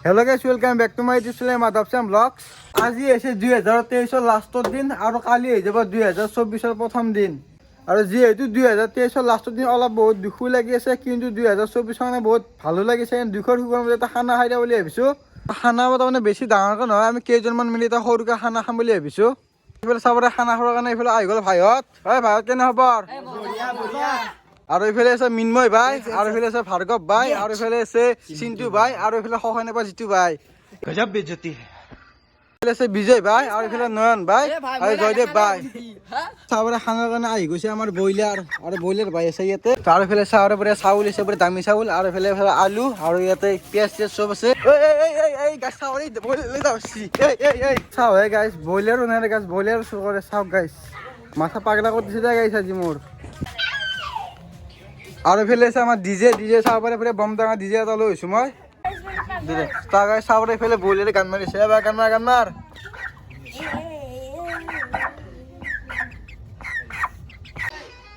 Hello guys, welcome back to my channel Madhav Sam Vlogs. আজি আছে 2023 লাষ্টৰ দিন আৰু কালি হৈ যাব 2024 প্ৰথম দিন। আৰু যেহেতু 2023 লাষ্টৰ দিন অলপ বহুত দুখো লাগি আছে, কিন্তু 2024 মানে বহুত ভালো লাগিছে। দুখৰ সুখৰ মাজত এটা খানা খাই বুলি ভাবিছো। খানা মানে বেছি ডাঙৰকৈ নহয়, আমি কেইজনমান মিলি এটা সৰুকৈ খানা খাম বুলি ভাবিছো। এইফালে চাবৰে খানা খোৱাৰ কাৰণে এইফালে আহি গ'ল ভাইহঁত। ভাইহঁত কেনে খবৰ? আৰু এইফালে আছে মিন্ময় ভাই, আৰু এইফালে আছে ভাৰ্গৱ ভাই, আৰু এইফালে আছে চিন্তু ভাই, আৰু এইফালে সহায় নাপা জিতু ভাই। গজব বেজতি। এইফালে আছে বিজয় ভাই, আৰু এইফালে নয়ন ভাই, আৰু জয়দেৱ ভাই। চাবৰে খানাৰ কাৰণে আহি গৈছে আমাৰ ব্ৰইলাৰ, আৰু ব্ৰইলাৰ ভাই আছে ইয়াতে। আৰু এইফালে চাবৰে পৰা চাউল আছে, পৰা দামী চাউল, আৰু এইফালে আলু, আৰু ইয়াতে পিঁয়াজ চিয়াজ চব আছে। গাছ চাউল চাও হে গাইছ, ব্ৰইলাৰো নাই গাছ, ব্ৰইলাৰ চুৰ কৰে। চাওক গাইছ, মাথা পাগলা কৰি দিছে দে গাইছ আজি মোৰ। আৰু এইফালে আছে আমাৰ ডিজে চাব পাৰে, পুৰা বম ডাঙৰ ডিজে এটা লৈ আহিছোঁ মই। তাৰ গাড়ী চাব পাৰে, এইফালে বলিৰে গান মাৰিছে। এবাৰ গান মাৰ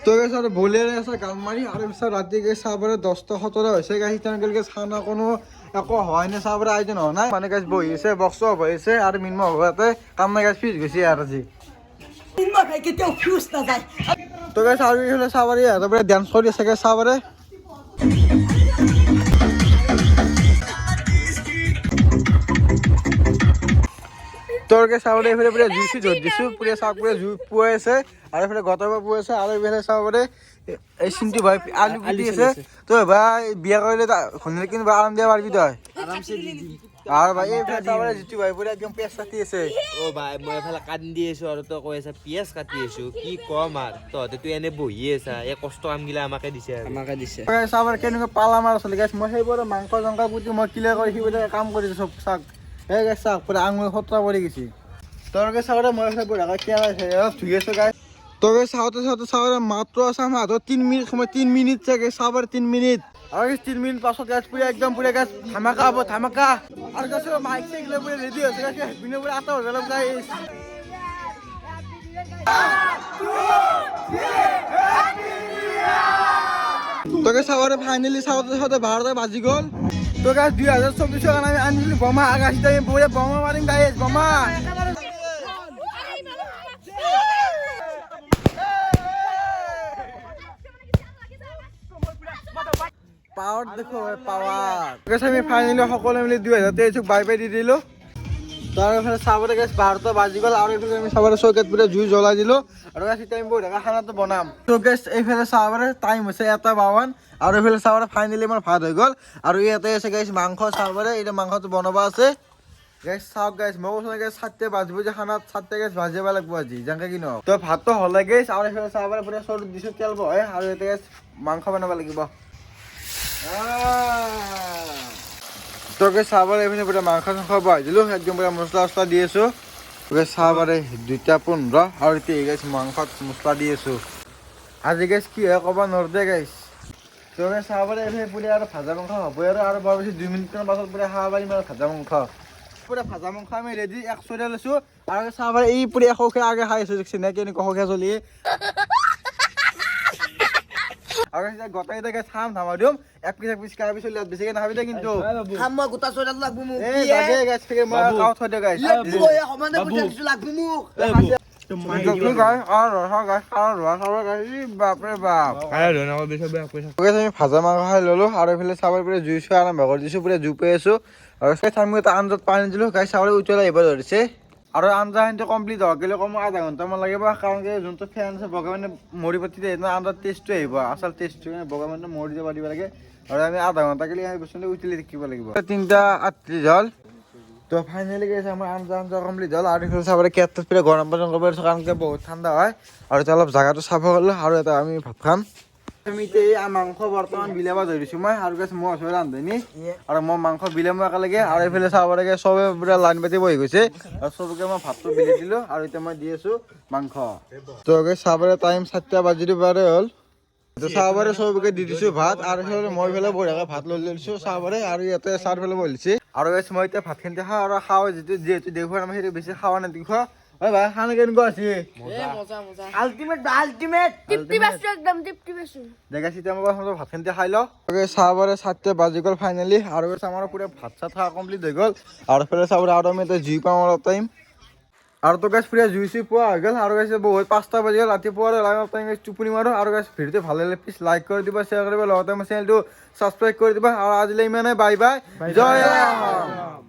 তো গাইছ, আৰু বলিৰে আছে গান মাৰি। আৰু পিছত ৰাতি গাইছ চাব পাৰে 10টা 17 হৈছে গাইছ। তেনেকৈ খানা কোনো একো হয় নাই, চাব পাৰে আয়োজন হোৱা নাই। মানে গাইছ বহি আছে, বক্স হৈ আছে, আৰু মিন্ময় ইয়াতে কাম নাই গাইছ, ফিজ গৈছে আৰু আজি। তো গাইছ আৰু এইফালে চাব পাৰে ইহঁতৰ পৰা ডান্স কৰি আছে গাইছ। চাব পাৰে তোৰকে চাবলৈ এইফালে পুৰা জুই চুই ধৰি দিছোঁ, পুৰা চাওক পুৰা জুই পুৱাই আছে, আৰু এইফালে গতৰ পৰা পুৱাই আছে। আৰু এইফালে চাব পাৰে এই চিন্তু ভাই আলু কুটি আছে। তই ভাই বিয়া কৰিলে শুনিলে কিন্তু আৰাম দিয়া পাৰিবি তই। আৰু ভাই এইফালে চাব পাৰে জিতু ভাই পুৰা একদম পিঁয়াজ কাটি আছে। অ ভাই মই এফালে কান্দি আছো আৰু তই কৈ আছা পিঁয়াজ কাটি আছো, কি কম আৰু তহঁতে তুই এনে বহি আছা। এই কষ্ট কামগিলা আমাকে দিছে চাব পাৰে কেনেকুৱা পালা মাৰ আছিলে গাইছ। মই সেইবোৰ মাংস চাংস পুতি মই ক্লিয়াৰ কৰি সেইবোৰ কাম কৰিছোঁ চব। চাওক এই গাইছ, চাওক পুৰা আঙুলি খতৰা কৰি গৈছে। তোৰকে চাবৰে মই বুঢ়াকৈ ধুই আছো গাইছ। তোকে চাওঁতে চাবৰে মাত্ৰ আছে আমাৰ হাতত 3 মিনিট সময়, 3 মিনিট চাগে চাবৰে 3 মিনিট। আৰু 3 মিনিট পাছত গাছ পুৰা একদম পুৰা গাছ ধামাকা হ'ব, ধামাকা। আৰু গাছ মাইক চাইক লৈ পুৰা ৰেডি হৈছে গাছ, পিনে পুৰা আটা হৈ গ'ল গাইছ। তোকে চাবৰে ফাইনেলি চাওঁতে 12টা বাজি গ'ল। তো গাছ 2024 কাৰণে আমি আনিছিলোঁ বোমা। আগাছিতে আমি পুৰা বোমা মাৰিম গাইছ, বোমা। পাৱাৰ দেখো পাৱাৰ। আমি ফাইনেলি সকলোৱে মিলি 2023 বাই বাই দি দিলোঁ। তাৰপিছত চাবলৈ গেছ 12টা বাজি গ'ল। আৰু এইফালে আমি চাবলৈ চৌকাত পুৰা জুই জ্বলাই দিলোঁ। আৰু গাছ এতিয়া আমি বঢ়িয়াকৈ খানাটো বনাম। তো গেছ এইফালে চাবলৈ টাইম হৈছে 1:52, আৰু এইফালে চাবলৈ ফাইনেলি আমাৰ ভাত হৈ গ'ল। আৰু ইয়াতে আছে গাইছ মাংস চাবলৈ, এতিয়া মাংসটো বনাব আছে গাইছ। চাওক গাইছ, মই কৈছোঁ গাইছ 7টা বাজিব যে খানাত 7টা গাইছ ভাজিব লাগিব আজি যেনেকৈ কি নহওক। তো ভাতটো হ'লে গাইছ, আৰু এইফালে চাবলৈ পুৰা চৰুত দিছোঁ তেল বহে, আৰু ইয়াতে গাইছ মাংস বনাব লাগিব। তোকে চাবলৈ এইপিনে পুৰা মাংস চাংস বহাই দিলোঁ, একদম পুৰা মছলা চছলা দি আছোঁ। তোকে চাবলৈ 2:15, আৰু এতিয়া গাইছ মাংসত মছলা দি আছোঁ। আজি গাইছ কি হয় ক'ব নোৱাৰোঁ দে গাইছ। তোকে চাবলৈ এইপিনে পুৰা আৰু ভাজা মাংস হ'বই, আৰু বৰ বেছি 2 মিনিটমানৰ পাছত পুৰা খাব পাৰিম আৰু ভাজা মাংস। পুৰা ভাজা মাংস আমি ৰেডি 1 চৰিয়া লৈছোঁ। আৰু চাবলৈ এই পুৰা সৌখে আগে খাই আছোঁ চিনাকি এনেকুৱা সৌখে চলি। আৰু গোটেইকেইটা গাইছ খাম ধামা দিম, এক পিচ খাই পিছত বেছিকৈ নাখাবি দে কিন্তু। মই গোটা চইডাল লাগবো মোক। এই লাগে গাইছ থাকে মই গাঁৱত থৈ দিওঁ গাইছ। সমানে পইচা দিছো লাগবো মোক। ভাজা মাংস খাই ল'লোঁ, আৰু এইফালে চাবলৈ পুৰা জুই চুই আৰম্ভ কৰি দিছোঁ, পুৰা জুই পাই আছোঁ। আৰু আমি এটা আঞ্জাত পানী দিলোঁ গাইছ, চাবলৈ উতলাই আহিব ধৰিছে। আৰু আঞ্জাখিনি কমপ্লিট হোৱা গ'লে কম আধা ঘণ্টামান লাগিব, কাৰণ কি যোনটো ফেন আছে বগা মানে মৰি পাতি দিয়ে আঞ্জাৰ টেষ্টটো আহিব, আচল টেষ্টটো বগা মানে মৰি দিব দিব লাগে। আৰু আমি আধা ঘণ্টা গেলি সেই বস্তুটো উতলি থাকিব লাগিব। 3:38 হ'ল। তো ফাইনেলি গৈছে আমাৰ আঞ্জা কমপ্লিট হ'ল। আৰু এইফালে চাবলৈ কেটত পুৰা গৰম পানী কৰিব পাৰিছোঁ, কাৰণ বহুত ঠাণ্ডা হয়। আৰু এতিয়া অলপ জাগাটো চাফ কৰিলোঁ, আৰু এটা আমি ভাত খাম। আমি এতিয়া মাংস বৰ্তমান বিলাব ধৰিছোঁ মই, আৰু গাইছ মই আছোঁ ৰান্ধনি, আৰু মই মাংস বিলাম একেলগে। আৰু এইফালে চাব লাগে চবে পুৰা লাইন পাতি বহি গৈছে, আৰু চবকে মই ভাতটো বিলি দিলোঁ, আৰু এতিয়া মই দি আছোঁ মাংস। তো গাইছ চাবলৈ টাইম 4টা বাজি পাৰে হ'ল। তো চাবৰে চবকে দি দিছোঁ ভাত, আৰু সেইফালে মই এইফালে বঢ়িয়াকৈ ভাত লৈ লৈছোঁ চাবৰে, আৰু ইয়াতে চাৰিওফালে বহিছে। আৰু গাইছ মই এতিয়া ভাতখিনি খাওঁ, আৰু খাওঁ যিহেতু দেওবাৰ আমি সেইটো বেছি খাৱা নাই দেখুৱা। ঐ ভাই খানা কেনেকুৱা আছে আল্টিমেট আল্টিমেট টিপটি বাসু একদম টিপটি বাসু দেখাছি এতিয়া মই ভাত খানি খাই লওঁ চাহ বাৰে 7টা বাজি গ'ল ফাইনেলি আৰু আমাৰ পুৰা ভাত চাত খোৱা কমপ্লিট হৈ গ'ল আৰু ফেলে চাবলৈ আৰু আমি এতিয়া জুই পাওঁ অলপ টাইম আৰু তো গাছ পুৰা জুই চুই পোৱা হৈ গ'ল আৰু গাইছে বহুত 5টা বাজি গ'ল ৰাতিপুৱা অলপ টাইম টোপনি মাৰোঁ আৰু গাছ ভিডিঅ'টো ভাল লাগিলে প্লিজ লাইক কৰি দিবা শ্বেয়াৰ কৰিব লগতে মোৰ চেনেলটো ছাবস্ক্ৰাইব কৰি দিবা আৰু আজিলৈ ইমানে বাই বাই জয় ৰাম।